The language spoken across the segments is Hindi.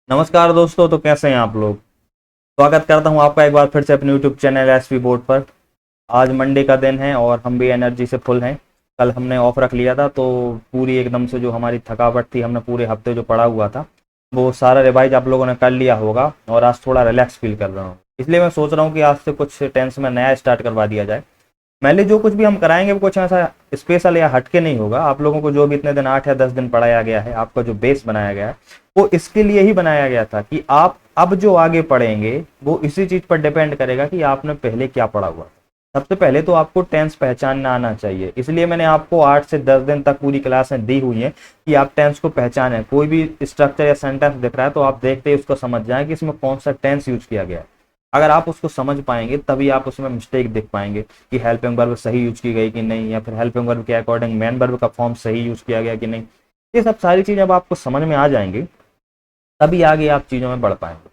नमस्कार दोस्तों, तो कैसे हैं आप लोग। स्वागत करता हूं आपका एक बार फिर से अपने यूट्यूब चैनल एसपी बोर्ड पर। आज मंडे का दिन है और हम भी एनर्जी से फुल हैं। कल हमने ऑफ रख लिया था, तो पूरी एकदम से जो हमारी थकावट थी, हमने पूरे हफ्ते जो पड़ा हुआ था वो सारा रिवाइज आप लोगों ने कर लिया होगा और आज थोड़ा रिलैक्स फील कर रहा हूँ। इसलिए मैं सोच रहा हूँ कि आज से कुछ टेंस में नया स्टार्ट करवा दिया जाए। मैंने जो कुछ भी हम कराएंगे वो कुछ ऐसा स्पेशल या हटके नहीं होगा। आप लोगों को जो भी इतने दिन 8 या 10 दिन पढ़ाया गया है, आपका जो बेस बनाया गया है वो इसके लिए ही बनाया गया था कि आप अब जो आगे पढ़ेंगे वो इसी चीज पर डिपेंड करेगा कि आपने पहले क्या पढ़ा हुआ। सबसे पहले तो आपको टेंस पहचानना आना चाहिए। इसलिए मैंने आपको 8 से 10 दिन तक पूरी क्लासें दी हुई हैं कि आप टेंस को पहचानें। कोई भी स्ट्रक्चर या सेंटेंस दिख रहा है तो आप देखते ही उसको समझ जाएं कि इसमें कौन सा टेंस यूज किया गया है। अगर आप उसको समझ पाएंगे तभी आप उसमें मिस्टेक देख पाएंगे कि हेल्पिंग वर्ब सही यूज की गई कि नहीं, या फिर हेल्पिंग वर्ब के अकॉर्डिंग मेन वर्ब का फॉर्म सही यूज किया गया कि नहीं। ये सब सारी चीजें अब आपको समझ में आ जाएंगी तभी आगे आप चीजों में बढ़ पाएंगे।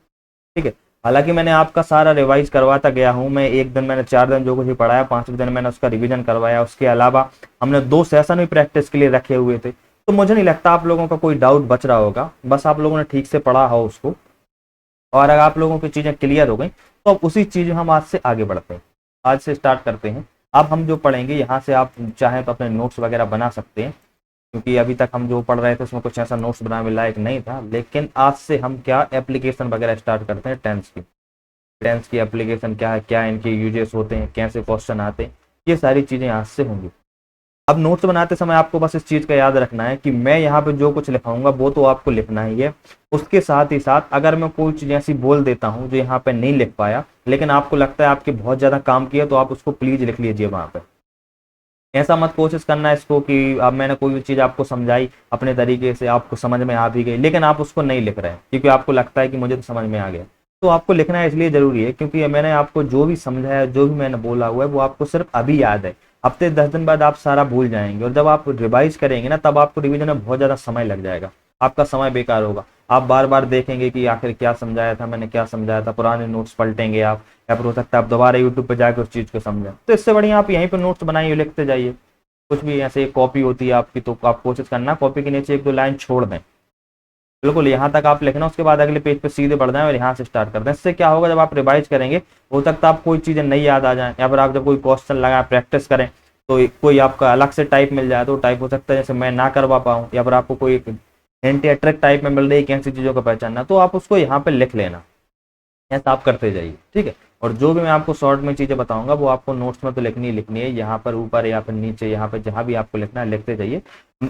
ठीक है। हालांकि मैंने आपका सारा रिवाइज करवाता गया हूँ। मैं एक दिन मैंने 4 दिन जो कुछ भी पढ़ाया, 5वें दिन मैंने उसका रिवीजन करवाया। उसके अलावा हमने 2 सेशन भी प्रैक्टिस के लिए रखे हुए थे। तो मुझे नहीं लगता आप लोगों का कोई डाउट बच रहा होगा। बस आप लोगों ने ठीक से पढ़ा हो उसको, और अगर आप लोगों की चीजें क्लियर हो गई तो अब उसी चीज में हम आज से आगे बढ़ते हैं। आज से स्टार्ट करते हैं। अब हम जो पढ़ेंगे यहाँ से आप चाहें तो अपने नोट्स वगैरह बना सकते हैं, क्योंकि अभी तक हम जो पढ़ रहे थे उसमें कुछ ऐसा नोट्स बनाने लायक नहीं था। लेकिन आज से हम क्या एप्लीकेशन वगैरह स्टार्ट करते हैं टेंस की। टेंस की एप्लीकेशन क्या है, क्या इनके यूजेस होते हैं, कैसे क्वेश्चन आते हैं, ये सारी चीजें आज से होंगी। अब नोट्स बनाते समय आपको बस इस चीज का याद रखना है कि मैं यहाँ पे जो कुछ लिखाऊंगा वो तो आपको लिखना ही है। उसके साथ ही साथ अगर मैं कोई चीज ऐसी बोल देता हूँ जो यहाँ पे नहीं लिख पाया, लेकिन आपको लगता है आपके बहुत ज्यादा काम किया, तो आप उसको प्लीज लिख लीजिए वहां पे। ऐसा मत कोशिश करना इसको कि अब मैंने कोई भी चीज आपको समझाई अपने तरीके से, आपको समझ में आ भी गई, लेकिन आप उसको नहीं लिख रहे हैं क्योंकि आपको लगता है कि मुझे तो समझ में आ गया। तो आपको लिखना इसलिए जरूरी है क्योंकि मैंने आपको जो भी समझाया, जो भी मैंने बोला हुआ है वो आपको सिर्फ अभी याद है। हफ्ते 10 दिन बाद आप सारा भूल जाएंगे, और जब आप रिवाइज करेंगे ना तब आपको रिवीजन में बहुत ज्यादा समय लग जाएगा। आपका समय बेकार होगा। आप बार बार देखेंगे कि आखिर क्या समझाया था, मैंने क्या समझाया था, पुराने नोट्स पलटेंगे आप, या फिर हो सकता है आप दोबारा यूट्यूब पे जाकर उस चीज को समझें। तो इससे बढ़िया आप यहीं पर नोट्स बनाइए, लिखते जाइए। कुछ भी ऐसे कॉपी होती है आपकी, तो आप कोशिश करना कॉपी के नीचे 1-2 लाइन छोड़ दें। बिल्कुल यहाँ तक आप लिखना, उसके बाद अगले पेज पे सीधे बढ़ जाएं और यहाँ से स्टार्ट कर दें। इससे क्या होगा, जब आप रिवाइज करेंगे हो सकता है आप कोई चीजें नहीं याद आ जाए, या फिर आप जब कोई क्वेश्चन लगा प्रैक्टिस करें तो कोई आपका अलग से टाइप मिल जाए, तो टाइप हो सकता है जैसे मैं ना करवा पाऊँ, या फिर आपको कोई हिंट या ट्रिक टाइप में मिल रही है कैसी चीजों का पहचानना, तो आप उसको यहाँ पे लिख लेना। ऐसा आप करते जाइए। ठीक है। और जो भी मैं आपको शॉर्ट में चीजें बताऊंगा वो आपको नोट्स में तो लिखनी ही लिखनी है, यहाँ पर ऊपर या फिर नीचे, यहाँ पे जहां भी आपको लिखना है लिखते जाइए।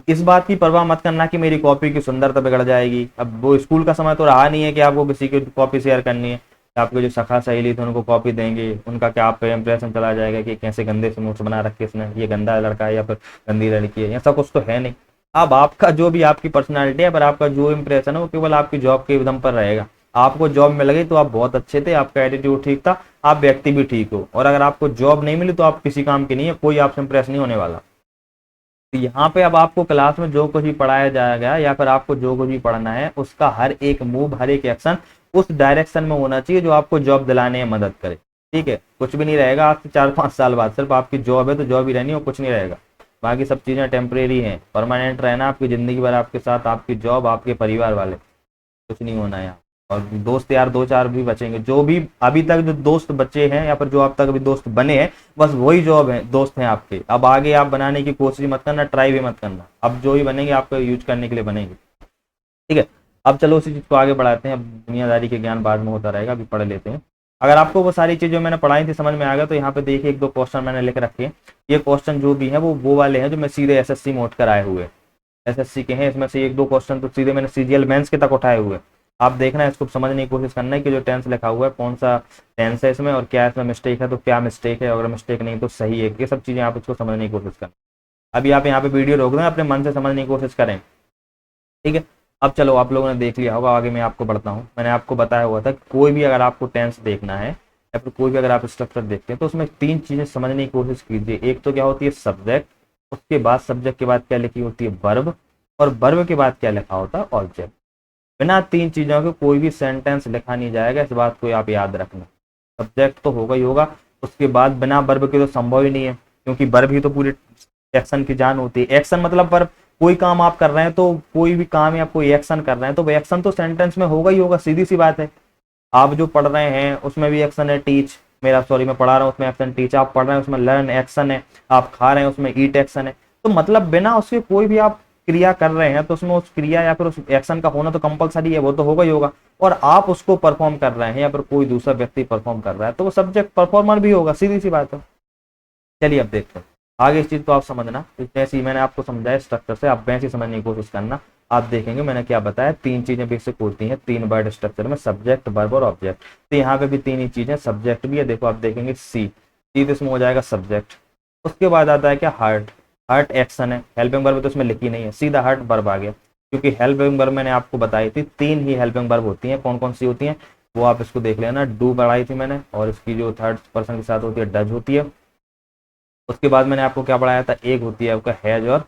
इस बात की परवाह मत करना कि मेरी कॉपी की सुंदरता बिगड़ जाएगी। अब वो स्कूल का समय तो रहा नहीं है कि आपको किसी की कॉपी शेयर करनी है। आपके जो सखा सहेली थे उनको कॉपी देंगे, उनका क्या आप पे इंप्रेशन चला जाएगा कि कैसे गंदे से नोट्स बना रखे इसने, ये गंदा लड़का है या फिर गंदी लड़की है, ऐसा कुछ तो है नहीं। अब आपका जो भी आपकी पर्सनैलिटी है, पर आपका जो इंप्रेशन है वो केवल आपकी जॉब के दम पर रहेगा। आपको जॉब मिल गई तो आप बहुत अच्छे थे, आपका एटीट्यूड ठीक था, आप व्यक्ति भी ठीक हो, और अगर आपको जॉब नहीं मिली तो आप किसी काम की नहीं है, कोई आपसे इंप्रेस नहीं होने वाला। तो यहाँ पे अब आपको क्लास में जो कुछ भी पढ़ाया जाएगा या फिर आपको जो कुछ भी पढ़ना है उसका हर एक मूव, हर एक एक्शन उस डायरेक्शन में होना चाहिए जो आपको जॉब दिलाने में मदद करे। ठीक है। कुछ भी नहीं रहेगा आज से 4-5 साल बाद, सिर्फ आपकी जॉब है तो जॉब ही रहनी है और कुछ नहीं रहेगा। बाकी सब चीजें टेम्परेरी हैं। परमानेंट रहना आपकी जिंदगी भर आपके साथ, आपकी जॉब, आपके परिवार वाले, कुछ नहीं होना है। और दोस्त यार 2-4 भी बचेंगे, जो भी अभी तक जो दोस्त बचे हैं या फिर जो अब तक अभी दोस्त बने हैं, बस वही जॉब है, दोस्त हैं आपके। अब आगे आप बनाने की कोशिश मत करना, ट्राई भी मत करना। अब जो ही बनेंगे आपको यूज करने के लिए बनेंगे। ठीक है। अब चलो उसी चीज को आगे बढ़ाते हैं। अब दुनियादारी के ज्ञान बाद में होता रहेगा, अभी पढ़ लेते हैं। अगर आपको वो सारी चीजें मैंने पढ़ाई थी समझ में आ गया तो यहाँ पे देखिए 1-2 क्वेश्चन मैंने लिख रखे हैं। ये क्वेश्चन जो भी है वो वाले हैं जो मैं सीधे एसएससी में उठ कर आए हुए, एसएससी के हैं। इसमें से 1-2 क्वेश्चन तो सीधे मैंने सीजीएल मेंस के तक उठाए हुए। आप देखना है, इसको समझने की कोशिश करना है कि जो टेंस लिखा हुआ है कौन सा टेंस है इसमें, और क्या इसमें मिस्टेक है तो क्या मिस्टेक है, अगर मिस्टेक नहीं तो सही है। ये सब चीजें आप इसको समझने की कोशिश करें। अभी आप यहाँ पे वीडियो रोक दें, अपने मन से समझने की कोशिश करें। ठीक है। अब चलो, आप लोगों ने देख लिया होगा, आगे मैं आपको बढ़ता हूँ। मैंने आपको बताया हुआ था कि कोई भी अगर आपको टेंस देखना है या फिर कोई भी अगर आप स्ट्रक्चर देखते हैं तो उसमें 3 चीजें समझने की कोशिश कीजिए। एक तो क्या होती है सब्जेक्ट, उसके बाद सब्जेक्ट के बाद क्या लिखी होती है वर्ब, और वर्ब के बाद क्या लिखा होता है ऑब्जेक्ट। बिना 3 चीजों के कोई भी सेंटेंस लिखा नहीं जाएगा, इस बात को आप याद रखना। सब्जेक्ट तो होगा ही होगा, उसके बाद बिना वर्ब के तो संभव ही नहीं है, क्योंकि वर्ब ही तो पूरे एक्शन की जान होती है। एक्शन मतलब वर्ब, कोई काम आप कर रहे हैं तो कोई भी काम या कोई एक्शन कर रहे हैं तो वो एक्शन तो सेंटेंस में होगा ही होगा, सीधी सी बात है। आप जो पढ़ रहे हैं उसमें भी एक्शन है टीच, मेरा सॉरी मैं पढ़ा रहा हूँ उसमें एक्शन टीच, आप पढ़ रहे हैं उसमें लर्न एक्शन है, आप खा रहे हैं उसमें ईट एक्शन है। तो मतलब बिना उसके कोई भी आप क्रिया कर रहे हैं तो उसमें उस क्रिया या फिर उस एक्शन का होना तो कंपलसरी है, वो तो होगा ही होगा। और आप उसको परफॉर्म कर रहे हैं या फिर कोई दूसरा व्यक्ति परफॉर्म कर रहा है तो वो सब्जेक्ट परफॉर्मर भी होगा, सीधी सी बात है। चलिए अब देखते हैं आगे, इस चीज को आप समझना जैसे ही मैंने आपको समझाया स्ट्रक्चर से, आप वैसे ही समझने की कोशिश करना। आप देखेंगे मैंने क्या बताया, तीन चीजें बेसिक होती हैं तीन वर्ड स्ट्रक्चर में, सब्जेक्ट वर्ब और ऑब्जेक्ट। तो यहाँ पे भी तीन ही चीजें, सब्जेक्ट भी है, देखो आप देखेंगे सी तो इसमें हो जाएगा सब्जेक्ट। उसके बाद आता है क्या, हार्ट, हार्ट एक्शन है, हेल्पिंग वर्ब तो इसमें लिखी नहीं है, सीधा हार्ट वर्ब आ गया। क्योंकि हेल्पिंग वर्ब मैंने आपको बताई थी तीन ही हेल्पिंग वर्ब होती हैं, कौन कौन सी होती हैं वो आप इसको देख लेना, डू पढ़ाई थी मैंने, और इसकी जो थर्ड पर्सन के साथ होती है डज होती है। उसके बाद मैंने आपको क्या पढ़ाया था, एक होती है आपका हैज और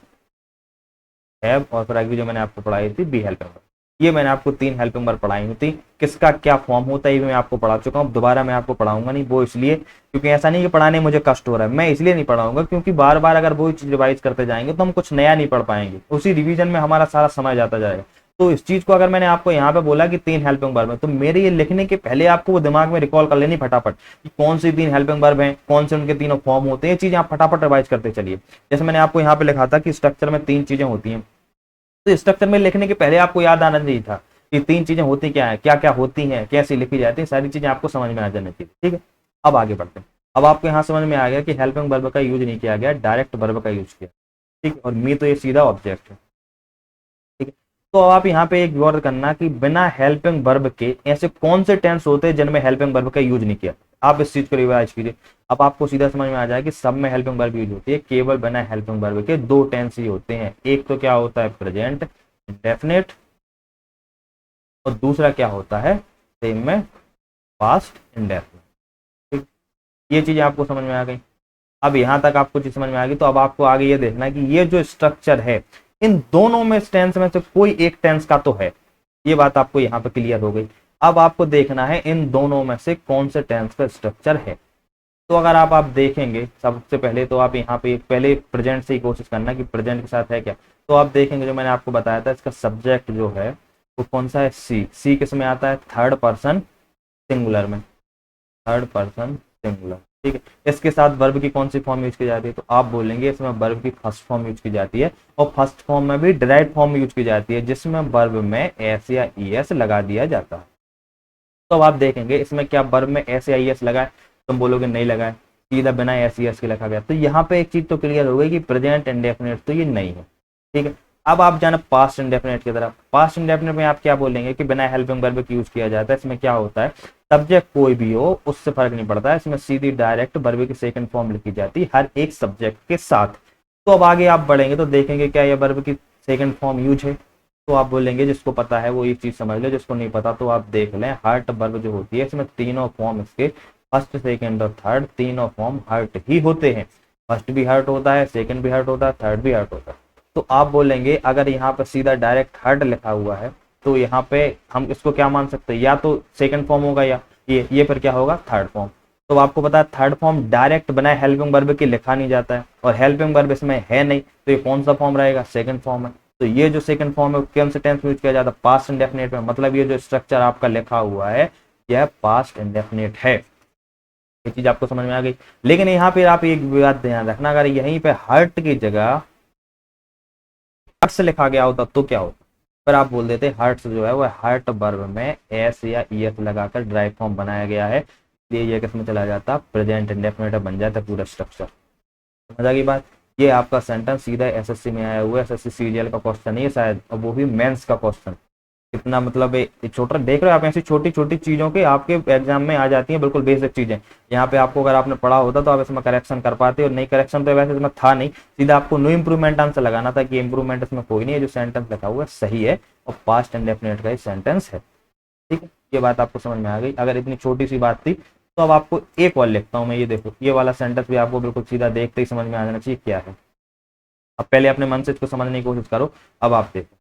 हैव, और फिर आगे जो मैंने आपको पढ़ाई थी बी हेल्पिंग वर्ब। ये मैंने आपको तीन हेल्पिंग वर्ब पढ़ाई हुई थी, किसका क्या फॉर्म होता है ये भी मैं आपको पढ़ा चुका हूँ, दोबारा मैं आपको पढ़ाऊंगा नहीं, वो इसलिए क्योंकि ऐसा नहीं कि पढ़ाने में मुझे कष्ट हो रहा है, मैं इसलिए नहीं पढ़ाऊंगा क्योंकि बार बार अगर वही चीज रिवाइज करते जाएंगे तो हम कुछ नया नहीं पढ़ पाएंगे, उसी रिवीजन में हमारा सारा समय जाता जाएगा। तो इस चीज को अगर मैंने आपको यहाँ पे बोला कि तीन हेल्पिंग वर्ब है तो मेरे ये लिखने के पहले आपको वो दिमाग में रिकॉल कर लेनी फटाफट कि कौन सी तीन हेल्पिंग वर्ब हैं, कौन से उनके तीनों फॉर्म होते हैं, ये चीजें आप फटाफट रिवाइज करते चलिए। जैसे मैंने आपको यहाँ पे लिखा था कि स्ट्रक्चर में तीन चीजें होती हैं, तो स्ट्रक्चर में लिखने के पहले आपको याद आना चाहिए था कि तीन चीजें होती क्या है, क्या क्या होती हैं, कैसे लिखी जाती है, सारी चीजें आपको समझ में आ जानी चाहिए। ठीक है, अब आगे बढ़ते हैं। अब आपको यहाँ समझ में आ गया कि हेल्पिंग वर्ब का यूज नहीं किया गया, डायरेक्ट वर्ब का यूज किया। ठीक है, और मी तो ये सीधा ऑब्जेक्ट है। ठीक है, तो आप यहाँ पे एक गौर करना कि बिना हेल्पिंग वर्ब के ऐसे कौन से टेंस होते हैं जिनमें हेल्पिंग वर्ब का यूज नहीं किया। आप इस चीज को रिवाइज कीजिए, अब आपको सीधा समझ में आ जाए कि सब में हेल्पिंग वर्ब यूज होती है, केवल बिना हेल्पिंग वर्ब के दो टेंस ही होते हैं, एक तो क्या होता है प्रेजेंट इंडेफिनिट, और दूसरा क्या होता है सेम में पास्ट इंडेफिनिट। ठीक, ये चीजें आपको समझ में आ गई। अब यहां तक आपको चीज समझ में आ गई, तो अब आपको आगे ये देखना है कि ये जो स्ट्रक्चर है इन दोनों में टेंस में से कोई एक टेंस का तो है, ये बात आपको यहाँ पे क्लियर हो गई। अब आपको देखना है इन दोनों में से कौन से टेंस का स्ट्रक्चर है। तो अगर आप देखेंगे सबसे पहले तो आप यहाँ पे पहले प्रेजेंट से ही कोशिश करना कि प्रेजेंट के साथ है क्या। तो आप देखेंगे जो मैंने आपको बताया था इसका सब्जेक्ट जो है वो कौन सा है, सी। सी किस में आता है, थर्ड पर्सन सिंगुलर में, थर्ड पर्सन सिंगुलर। ठीक है, इसके साथ वर्ब की कौन सी फॉर्म यूज की जाती है, तो आप बोलेंगे इसमें वर्ब की फर्स्ट फॉर्म यूज की जाती है, और फर्स्ट फॉर्म में भी डायरेक्ट फॉर्म यूज की जाती है जिसमें वर्ब में एस या ई एस लगा दिया जाता है। तो अब आप देखेंगे इसमें क्या वर्ब में एस या ई एस लगा है, तुम बोलोगे नहीं लगा है, सीधा बिना एस ई एस के लिखा गया। तो यहाँ पे एक चीज तो क्लियर हो गई कि प्रेजेंट इंडेफिनिट तो ये नहीं है। ठीक है, अब आप जाना पास्ट इंडेफिनिट की तरफ। पास्ट इंडेफिनिट में आप क्या बोलेंगे कि बिना हेल्पिंग वर्ब के यूज किया जाता है, इसमें क्या होता है सब्जेक्ट कोई भी हो उससे फर्क नहीं पड़ता है, इसमें सीधी डायरेक्ट वर्ब की सेकंड फॉर्म लिखी जाती है हर एक सब्जेक्ट के साथ। तो अब आगे आप बढ़ेंगे तो देखेंगे क्या ये वर्ब की सेकंड फॉर्म यूज है, तो आप बोलेंगे जिसको पता है वो ये चीज समझ लो, जिसको नहीं पता तो आप देख लें। हार्ट वर्ब जो होती है इसमें तीनों फॉर्म इसके फर्स्ट सेकंड और थर्ड तीनों फॉर्म हर्ट ही होते हैं, फर्स्ट भी हर्ट होता है, सेकंड भी हर्ट होता है, थर्ड भी हर्ट होता है। तो आप बोलेंगे अगर यहाँ पर सीधा डायरेक्ट हर्ट लिखा हुआ है तो यहाँ पे हम इसको क्या मान सकते हैं, या तो सेकंड फॉर्म होगा या ये फिर क्या होगा थर्ड फॉर्म। तो आपको पता है थर्ड फॉर्म डायरेक्ट बना हेल्पिंग वर्ब के लिखा नहीं जाता है, और हेल्पिंग वर्ब इसमें है नहीं, तो ये कौन सा फॉर्म रहेगा, सेकंड फॉर्म है। तो ये जो सेकंड फॉर्म है कौन से टेंस में यूज किया जाता है, पास्ट इंडेफिनिट में, मतलब ये जो स्ट्रक्चर आपका लिखा हुआ है यह पास्ट इंडेफिनिट है। ये चीज आपको समझ में आ गई। लेकिन यहाँ पे आप एक बात ध्यान रखना, अगर यहीं पे हर्ट की जगह हर्ट से लिखा गया होता तो क्या होता, फिर आप बोल देते हर्ट जो है वो हर्ट वर्ब में एस या ई एस लगाकर ड्राइव फॉर्म बनाया गया है, इसलिए ये किसमें चला जाता, प्रेजेंट इंडेफिनिट बन जाता पूरा स्ट्रक्चर। समझ आ गई बात। ये आपका सेंटेंस सीधा एसएससी में आया हुआ है, एसएससी सीजीएल का क्वेश्चन है शायद, और वो भी मेंस का क्वेश्चन। कितना मतलब छोटा देख रहे हो आप, ऐसी छोटी छोटी चीजों के आपके एग्जाम में आ जाती हैं, बिल्कुल बेसिक चीजें। यहाँ पे आपको अगर आपने पढ़ा होता तो आप इसमें करेक्शन कर पाते, और नहीं करेक्शन तो वैसे इसमें था नहीं, सीधा आपको नो इंप्रूवमेंट आंसर लगाना था कि इंप्रूवमेंट इसमें कोई नहीं है, जो सेंटेंस लिखा हुआ है सही है और पास्ट इंडेफिनिट का ही सेंटेंस है। ठीक है, ये बात आपको समझ में आ गई। अगर इतनी छोटी सी बात थी तो अब आपको एक और लिखता हूँ मैं, ये देखो ये वाला सेंटेंस भी आपको बिल्कुल सीधा देखते ही समझ में आ जाना चाहिए क्या है। अब पहले अपने मन से इसको समझने की कोशिश करो, अब आप देखो।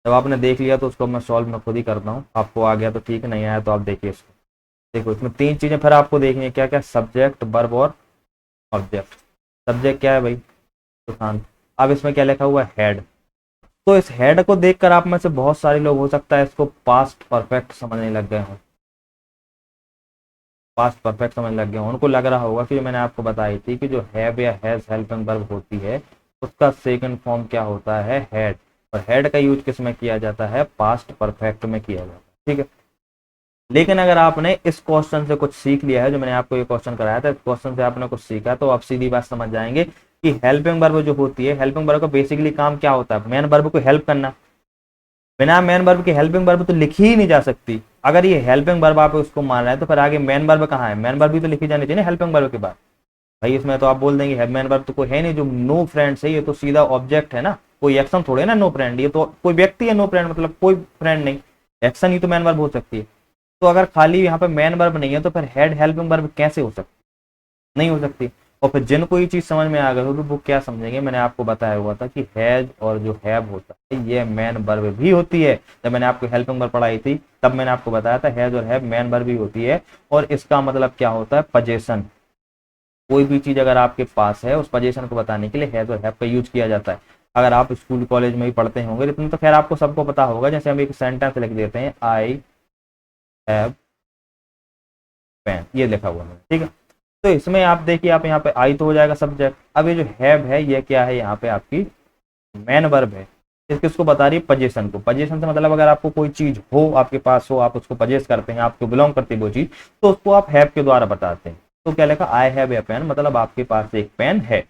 जब आपने देख लिया तो उसको मैं सॉल्व मैं खुद ही करता हूँ, आपको आ गया तो ठीक, नहीं आया तो आप देखिए इसको। देखो इसमें तीन चीजें फिर आपको देखनी है, क्या क्या, सब्जेक्ट वर्ब और ऑब्जेक्ट। सब्जेक्ट क्या है भाई, सुशांत। अब इसमें क्या लिखा हुआ है, हेड। तो इस हेड को देखकर आप में से बहुत सारे लोग हो सकता है इसको पास्ट परफेक्ट समझने लग गए हों, पास्ट परफेक्ट समझने लग गए हों। उनको लग रहा होगा कि जो मैंने आपको बताई थी कि जो हैव या हैज हेल्पिंग वर्ब होती है उसका सेकंड फॉर्म क्या होता है, हेड। और हेड का यूज किस में किया जाता है, पास्ट परफेक्ट में किया जाता है, ठीक है। लेकिन अगर आपने इस क्वेश्चन से कुछ सीख लिया है, जो मैंने आपको ये क्वेश्चन कराया था, इस क्वेश्चन से आपने कुछ सीखा, तो आप सीधी बात समझ जाएंगे कि हेल्पिंग वर्ब जो होती है, हेल्पिंग वर्ब का बेसिकली काम क्या होता है, मेन वर्ब को हेल्प करना। बिना मेन वर्ब की हेल्पिंग वर्ब तो लिखी ही नहीं जा सकती। अगर ये हेल्पिंग वर्ब आप उसको मान रहे हैं तो फिर आगे मेन वर्ब कहाँ है, मेन वर्ब भी तो लिखी जानी चाहिए ना हेल्पिंग वर्ब के बाद। भाई इसमें तो आप बोल देंगे मेन वर्ब तो कोई है नहीं, जो नो फ्रेंड्स है ये तो सीधा ऑब्जेक्ट है ना, कोई एक्शन थोड़े ना नो फ्रेंड, ये तो कोई व्यक्ति है नो फ्रेंड, मतलब कोई फ्रेंड नहीं, एक्शन ही तो मेन वर्ब हो सकती है। तो अगर खाली यहाँ पे मेन वर्ब नहीं है तो फिर हेड हेल्पिंग वर्ब कैसे हो सकती, नहीं हो सकती। और फिर जिनको ये चीज समझ में आ गई होगी वो क्या समझेंगे, मैंने आपको बताया हुआ था कि हैज और जो हैव होता है ये मेन वर्ब भी होती है। जब मैंने आपको हेल्पिंग वर्ब पढ़ाई थी तब मैंने आपको बताया था हैज और हैव मेन वर्ब भी होती है। और इसका मतलब क्या होता है, पोजीशन। कोई भी चीज अगर आपके पास है उस पोजीशन को बताने के लिए हैज और हैव का यूज किया जाता है। अगर आप स्कूल कॉलेज में ही पढ़ते होंगे इतना तो खैर आपको सबको पता होगा। जैसे हम एक सेंटेंस लिख देते हैं, आई हैव पेन, ये लिखा हुआ है, ठीक है। तो इसमें आप देखिए, आप यहाँ पे आई तो हो जाएगा सब्जेक्ट। अब ये जो हैव है ये क्या है, यहाँ पे आपकी मेन वर्ब है। किसको बता रही है, पोजीशन को। पोजीशन से मतलब अगर आपको कोई चीज हो, आपके पास हो, आप उसको पजेस करते हैं, आपको बिलोंग करती है वो चीज, तो उसको आप हैव के द्वारा बताते हैं। तो क्या लिखा, आई हैव ए पेन, मतलब आपके पास एक पेन है,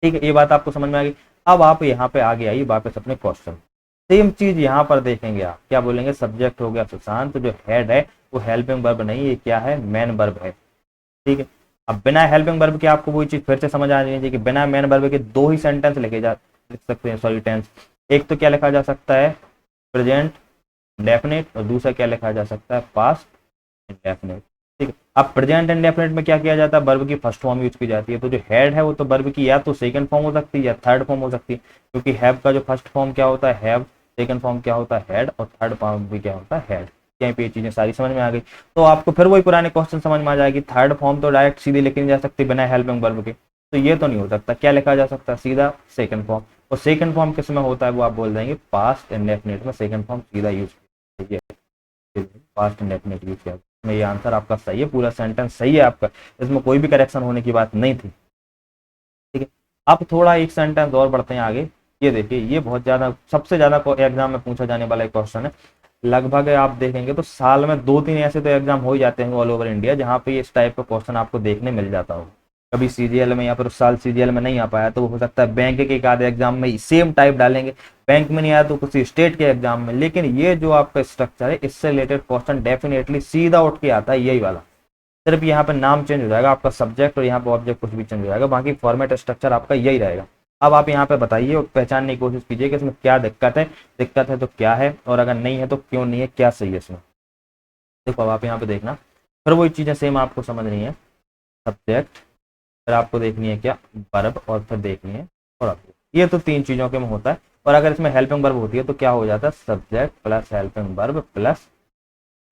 ठीक है। ये बात आपको समझ में आ गई। अब आप यहाँ पे आगे आइए वापस अपने क्वेश्चन। सेम चीज यहाँ पर देखेंगे, आप क्या बोलेंगे, सब्जेक्ट हो गया सुशांत, तो जो हेड है वो हेल्पिंग वर्ब नहीं, ये क्या है, मेन वर्ब है, ठीक है। अब बिना हेल्पिंग वर्ब के आपको वही चीज फिर से समझ आ जानी चाहिए कि बिना मेन वर्ब के दो ही सेंटेंस लिख सकते हैं, सॉरी टेंस। एक तो क्या लिखा जा सकता है, प्रेजेंट इंडेफिनिट, और दूसरा क्या लिखा जा सकता है, पास्ट इंडेफिनिट, ठीक है। अब प्रेजेंट इंडेफिनिट में क्या किया जाता है, वर्ब की फर्स्ट फॉर्म यूज की जाती है। तो जो हेड है वो तो वर्ब की या तो सेकंड फॉर्म हो सकती है या थर्ड फॉर्म हो सकती है, क्योंकि हैव का जो फर्स्ट फॉर्म क्या होता है, हैव, सेकंड फॉर्म क्या होता है, हेड, और थर्ड फॉर्म भी क्या होता है, हेड। यहीं पे ये चीजें सारी समझ में आ गई। तो आपको फिर वही पुराने क्वेश्चन समझ में आ जाएगी, थर्ड फॉर्म तो डायरेक्ट सीधी लिखी नहीं जा सकती बिना हेल्पिंग वर्ब के, तो ये तो नहीं हो सकता। क्या लिखा जा सकता है, सीधा सेकंड फॉर्म। और सेकंड फॉर्म किस में होता है, वो आप बोल देंगे पास्ट इंडेफिनिट में सेकंड फॉर्म सीधा यूज, पास्ट इंडेफिनिट यूज किया। में ये आंसर आपका सही है, पूरा सेंटेंस सही है आपका, इसमें कोई भी करेक्शन होने की बात नहीं थी, ठीक है। अब थोड़ा एक सेंटेंस और बढ़ते हैं आगे। ये देखिए, ये बहुत ज्यादा, सबसे ज्यादा एग्जाम में पूछा जाने वाला एक क्वेश्चन है। लगभग आप देखेंगे तो साल में 2-3 ऐसे तो एग्जाम हो ही जाते हैं ऑल ओवर इंडिया, जहाँ पे इस टाइप का क्वेश्चन आपको देखने मिल जाता हो। कभी सीजीएल में या फिर उस साल सीजीएल में नहीं आ पाया तो हो सकता है बैंक के एक आधे एग्जाम में सेम टाइप डालेंगे, बैंक में नहीं आया तो किसी स्टेट के एग्जाम में। लेकिन ये जो आपका स्ट्रक्चर है इससे रिलेटेड क्वेश्चन डेफिनेटली सीधा उठ के आता है, यही वाला। सिर्फ यहाँ पे नाम चेंज हो जाएगा आपका, सब्जेक्ट और यहाँ पे ऑब्जेक्ट कुछ भी चेंज हो जाएगा, बाकी फॉर्मेट स्ट्रक्चर आपका यही रहेगा। अब आप यहाँ पे बताइए और पहचानने की कोशिश कीजिए कि इसमें क्या दिक्कत है, दिक्कत है तो क्या है, और अगर नहीं है तो क्यों नहीं है, क्या सही है इसमें। देखो अब आप यहाँ पे देखना, फिर वही चीजें सेम आपको समझनी है, सब्जेक्ट, फिर आपको देखनी है क्या, वर्ब, और फिर देखनी है और ऑब्जेक्ट। ये तो 3 चीजों के में होता है। और अगर इसमें हेल्पिंग वर्ब होती है तो क्या हो जाता है, subject plus helping verb plus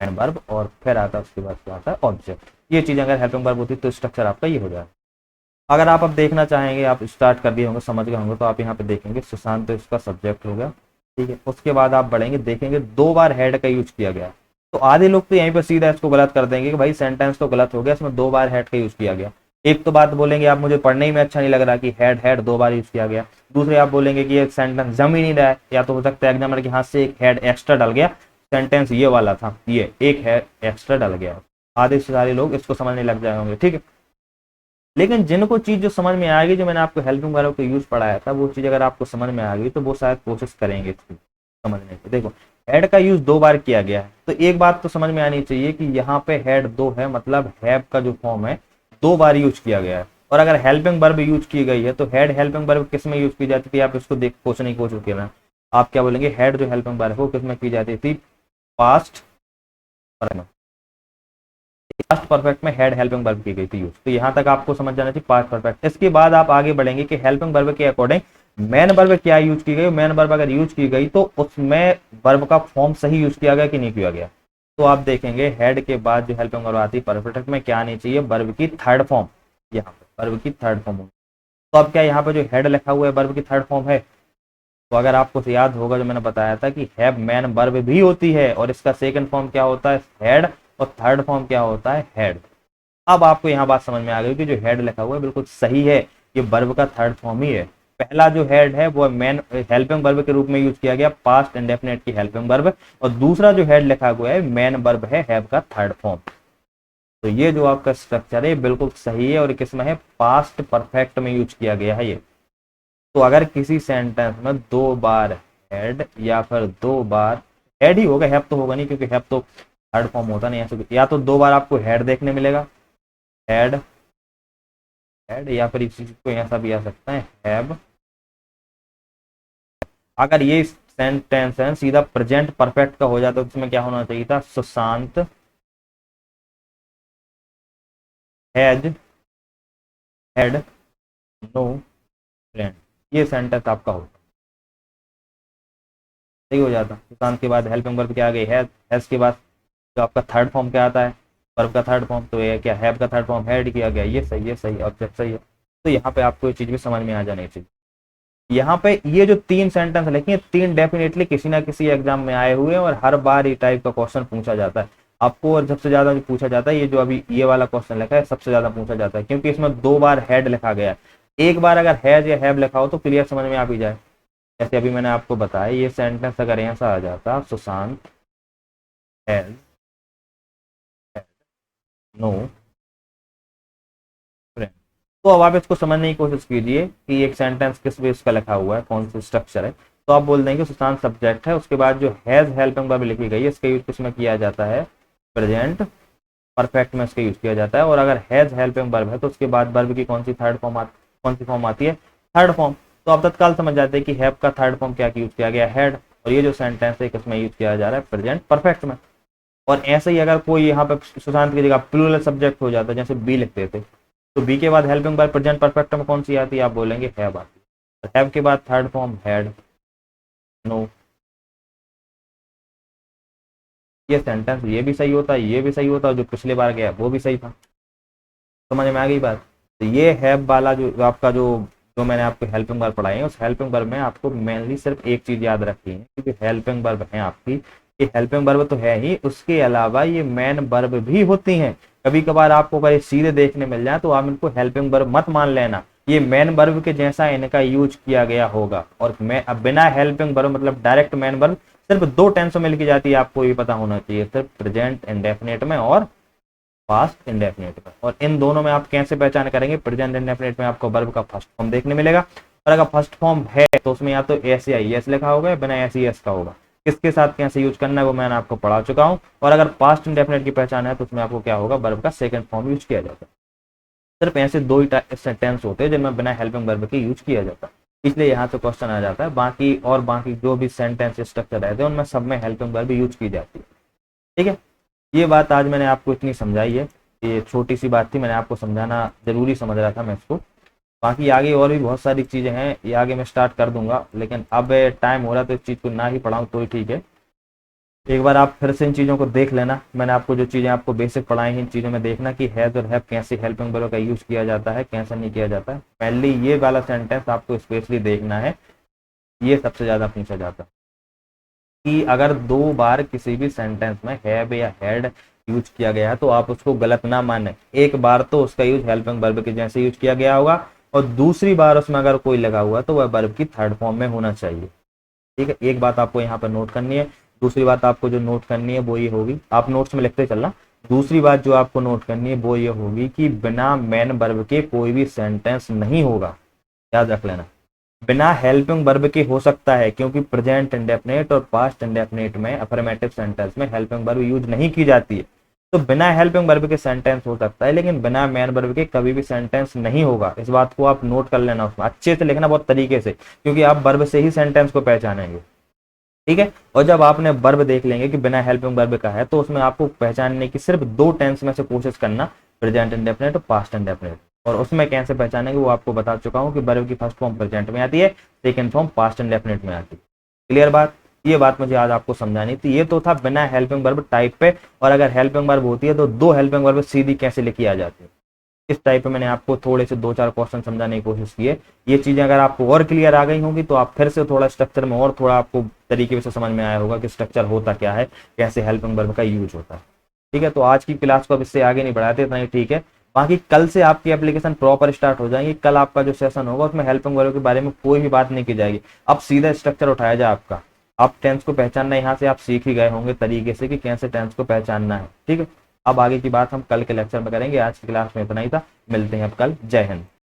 main verb, और फिर आता है उसके बाद क्या आता है, ऑब्जेक्ट। ये चीज अगर हेल्पिंग वर्ब होती है तो स्ट्रक्चर आपका ये हो जाएगा। अगर आप अब देखना चाहेंगे, आप स्टार्ट कर दिए होंगे, समझ गए होंगे, तो आप यहाँ पे देखेंगे सुशांत तो इसका सब्जेक्ट हो गया, ठीक है। उसके बाद आप बढ़ेंगे, देखेंगे 2 बार हेड का यूज किया गया। तो आधे लोग तो यहीं पर सीधा इसको गलत कर देंगे कि भाई सेंटेंस तो गलत हो गया, इसमें 2 बार हेड का यूज किया गया। एक तो बात बोलेंगे आप, मुझे पढ़ने ही में अच्छा नहीं लग रहा कि हेड हेड 2 बार यूज किया गया। दूसरे आप बोलेंगे कि ये सेंटेंस जम ही नहीं रहा है, या तो हो सकता है एग्जामिनर के हाथ से एक हेड एक्स्ट्रा डल गया, सेंटेंस ये वाला था, ये एक हेड एक्स्ट्रा डल गया। आधे से सारे लोग इसको समझने लग जाए होंगे, ठीक है। लेकिन जिनको चीज जो समझ में आएगी, जो मैंने आपको हेल्पिंग वर्ब का यूज पढ़ाया था, वो चीज अगर आपको समझ में आ गई तो वो शायद कोशिश करेंगे इसकी समझने की। देखो हेड का यूज 2 बार किया गया है, तो एक बात तो समझ में आनी चाहिए कि यहाँ पे हेड 2 है, मतलब हैव का जो फॉर्म है 2 बार यूज किया गया है। और अगर हेल्पिंग वर्ब यूज की गई है तो हेड हेल्पिंग वर्ब किस में यूज की जाती थी, आप इसको देख पूछने की कोशिश करना। आप क्या बोलेंगे, हेड जो हेल्पिंग वर्ब है वो किस में की जाती थी, पास्ट पास्ट परफेक्ट में हेड हेल्पिंग वर्ब की गई थी यूज। तो यहां तक आपको समझ जाना चाहिए पास्ट परफेक्ट। इसके बाद आप आगे बढ़ेंगे कि हेल्पिंग वर्ब के अकॉर्डिंग मेन वर्ब क्या यूज की गई। मेन वर्ब अगर यूज की गई तो उसमें वर्ब का फॉर्म सही यूज किया गया कि नहीं किया गया। तो आप देखेंगे हेड के बाद जो हेल्पिंग वर्ब आती है परफेक्ट में क्या आनी चाहिए, वर्ब की थर्ड फॉर्म, यहाँ पर वर्ब की थर्ड फॉर्म। तो अब क्या यहाँ पे जो हेड लिखा हुआ है वर्ब की थर्ड फॉर्म है। तो अगर आपको याद होगा जो मैंने बताया था कि हैव मैन वर्ब भी होती है और इसका सेकंड फॉर्म क्या होता है हेड और थर्ड फॉर्म क्या होता है हेड। अब आपको यहाँ बात समझ में आ गई कि जो हेड लिखा हुआ है बिल्कुल सही है, ये वर्ब का थर्ड फॉर्म ही है। पहला जो हेड है वो मैन हेल्पिंग वर्ब के रूप में यूज किया गया पास्ट इंडेफिनिट की हेल्पिंग वर्ब, और दूसरा जो हेड लिखा हुआ है मैन वर्ब है हैव का थर्ड फॉर्म। तो ये जो आपका स्ट्रक्चर है बिल्कुल सही है और किसमें है पास्ट परफेक्ट में यूज किया गया है ये। तो अगर किसी सेंटेंस में दो बार हेड या फिर दो बार हेड ही होगा, हैव तो होगा नहीं क्योंकि हैव तो थर्ड फॉर्म होता नहीं ऐसे, या तो दो बार आपको हेड देखने मिलेगा हेड हेड, या फिर इस चीज को ऐसा भी आ सकता है हैव। अगर ये सेंटेंस है सीधा प्रेजेंट परफेक्ट का हो जाता तो इसमें क्या होना चाहिए था Sushant has had no friend, ये सेंटेंस आपका होता सही हो जाता। सुशांत के बाद हेल्पिंग वर्ब क्या आ गई हैज के बाद जो आपका थर्ड फॉर्म क्या आता है वर्ब का थर्ड फॉर्म, तो ये क्या हैव का थर्ड फॉर्म हेड किया गया, ये सही है सही ऑब्जेक्ट सही है। तो यहाँ पे आपको ये चीज भी समझ में आ जानी चाहिए। यहाँ पे ये जो तीन सेंटेंस लिखे हैं तीन डेफिनेटली किसी ना किसी एग्जाम में आए हुए हैं और हर बार ये टाइप का क्वेश्चन पूछा जाता है आपको, और सबसे ज्यादा जो पूछा जाता है ये जो अभी ये वाला क्वेश्चन लिखा है सबसे ज्यादा पूछा जाता है क्योंकि इसमें दो बार हेड लिखा गया है। एक बार अगर हैज या हैव लिखा हो तो क्लियर समझ में आ भी जाए। जैसे अभी मैंने आपको बताया ये सेंटेंस अगर ऐसा आ जाता सुशांत हैज नो फ्रेंड, तो अब आप इसको समझने की कोशिश कीजिए कि एक सेंटेंस किस बेस का लिखा हुआ है कौन सी स्ट्रक्चर है। तो आप बोल देंगे सुशांत सब्जेक्ट है, उसके बाद जो हैज हेल्पिंग वर्ब लिखी गई है इसका यूज किसमें किया जाता है प्रेजेंट परफेक्ट में इसका यूज किया जाता है। और अगर हैज हेल्पिंग वर्ब है तो उसके बाद वर्ब की कौन सी कौन सी फॉर्म आती है थर्ड फॉर्म। तो आप तत्काल समझ जाते हैं कि हैव का थर्ड फॉर्म क्या यूज किया गया हेड, और ये जो सेंटेंस है किसमें यूज किया जा रहा है प्रेजेंट परफेक्ट में। और ऐसे ही अगर कोई यहाँ पे सुशांत की जगह प्लूरल सब्जेक्ट हो जाता है जैसे बी लिखते थे तो बी के बाद हेल्पिंग वर्ब प्रेजेंट परफेक्ट में कौन सी आती है आप बोलेंगे हैव आती है। हैव के बाद थर्ड फॉर्म हेड नो, ये सेंटेंस ये भी सही होता है ये भी सही होता है, जो पिछले बार गया वो भी सही था। समझ में आ गई बात। तो ये हैव वाला जो आपका जो जो मैंने आपको हेल्पिंग वर्ब पढ़ाई है उस हेल्पिंग वर्ब में आपको मेनली सिर्फ एक चीज याद रखनी है क्योंकि हेल्पिंग वर्ब है आपकी, ये हेल्पिंग वर्ब तो है ही, उसके अलावा ये मेन वर्ब भी होती हैं। कभी कभार आपको अगर ये सीधे देखने मिल जाए तो आप इनको हेल्पिंग वर्ब मत मान लेना, ये मेन वर्ब के जैसा इनका यूज किया गया होगा। और मैं अब बिना हेल्पिंग वर्ब मतलब डायरेक्ट मेन वर्ब सिर्फ दो टेंसों में लिखी जाती है, आपको ये पता होना चाहिए, सिर्फ प्रेजेंट इंडेफिनिट में और पास्ट इंडेफिनिट में। और इन दोनों में आप कैसे पहचान करेंगे प्रेजेंट इंडेफिनिट में आपको वर्ब का फर्स्ट फॉर्म देखने मिलेगा, और अगर फर्स्ट फॉर्म है तो उसमें या तो एस या एस लिखा होगा या बिना एस एस का होगा। किसके साथ कैसे यूज करना है वो मैंने आपको पढ़ा चुका हूँ। और अगर पास्ट इंडेफिनिट की पहचान है तो उसमें आपको क्या होगा वर्ब का सेकंड फॉर्म यूज किया जाता है। सिर्फ ऐसे दो ही टेंस होते हैं जिनमें बिना हेल्पिंग वर्ब के यूज किया जाता है, इसलिए यहाँ से क्वेश्चन आ जाता है। बाकी जो भी सेंटेंस स्ट्रक्चर रहते हैं उनमें सब में हेल्पिंग वर्ब यूज की जाती है। ठीक है, ये बात आज मैंने आपको इतनी समझाई है, ये छोटी सी बात थी मैंने आपको समझाना जरूरी समझ रहा था मैं इसको। बाकी आगे और भी बहुत सारी चीजें हैं ये आगे मैं स्टार्ट कर दूंगा, लेकिन अब टाइम हो रहा तो इस चीज को ना ही पढ़ाऊँ तो ही ठीक है। एक बार आप फिर से इन चीज़ों को देख लेना, मैंने आपको जो चीज़ें आपको बेसिक पढ़ाई हैं इन चीज़ों में देखना कि हैज और हैव कैसे हेल्पिंग वर्ब का यूज़ किया जाता है कैसे नहीं किया जाता है। पहले ये वाला सेंटेंस आपको स्पेशली देखना है, ये सबसे ज़्यादा पूछा जाता है कि अगर दो बार किसी भी सेंटेंस में हैव या हैड यूज किया गया है तो आप उसको गलत ना माने। एक बार तो उसका यूज हेल्पिंग वर्ब के जैसे यूज किया गया होगा और दूसरी बार उसमें अगर कोई लगा हुआ तो वह वर्ब की थर्ड फॉर्म में होना चाहिए। ठीक है, एक बात आपको यहाँ पर नोट करनी है। दूसरी बात आपको जो नोट करनी है वो ये होगी, आप नोट्स में लिखते चलना। दूसरी बात जो आपको नोट करनी है वो ये होगी कि बिना मेन वर्ब के कोई भी सेंटेंस नहीं होगा, याद रख लेना। बिना हेल्पिंग वर्ब के हो सकता है क्योंकि प्रेजेंट इंडेफिनिट और पास्ट इंडेफिनिट में अफर्मेटिव सेंटेंस में हेल्पिंग वर्ब यूज नहीं की जाती है। तो बिना हेल्पिंग वर्ब के सेंटेंस हो सकता है लेकिन बिना मेन वर्ब के कभी भी सेंटेंस नहीं होगा। इस बात को आप नोट कर लेना, उसमें अच्छे से लिखना बहुत तरीके से, क्योंकि आप वर्ब से ही सेंटेंस को पहचानेंगे। ठीक है, और जब आपने वर्ब देख लेंगे कि बिना हेल्पिंग वर्ब का है तो उसमें आपको पहचानने की सिर्फ दो टेंस में से कोशिश करना, प्रेजेंट इंडेफिनिट और पास्ट इंडेफिनिट। और उसमें कैसे पहचानेंगे वो आपको बता चुका हूँ कि वर्ब की फर्स्ट फॉर्म प्रेजेंट में आती है, सेकंड फॉर्म पास्ट इंडेफिनिट में आती है। क्लियर बात, ये बात मुझे आज आपको समझानी थी। ये तो था बिना हेल्पिंग वर्ब टाइप पे, और अगर हेल्पिंग वर्ब होती है तो दो हेल्पिंग वर्ब सीधी कैसे लिखी आ जाती है। इस टाइप पे मैंने आपको थोड़े से 2-4 क्वेश्चन समझाने की कोशिश की है। ये चीजें अगर आपको और क्लियर आ गई होंगी तो आप फिर से थोड़ा स्ट्रक्चर में और थोड़ा आपको तरीके से समझ में आया होगा कि स्ट्रक्चर होता क्या है, कैसे हेल्पिंग वर्ब का यूज होता है। ठीक है, तो आज की क्लास को अब इससे आगे नहीं बढ़ाते, इतना ही ठीक है। बाकी कल से आपकी एप्लीकेशन प्रॉपर स्टार्ट हो जाएंगी। कल आपका जो सेशन होगा उसमें हेल्पिंग वर्ब के बारे में कोई भी बात नहीं की जाएगी, अब सीधा स्ट्रक्चर उठाया जाए आपका। आप टेंस को पहचानना यहाँ से आप सीख ही गए होंगे तरीके से कि कैसे टेंस को पहचानना है। ठीक है, अब आगे की बात हम कल के लेक्चर में करेंगे। आज की क्लास में इतना ही था, मिलते हैं अब कल। जय हिंद।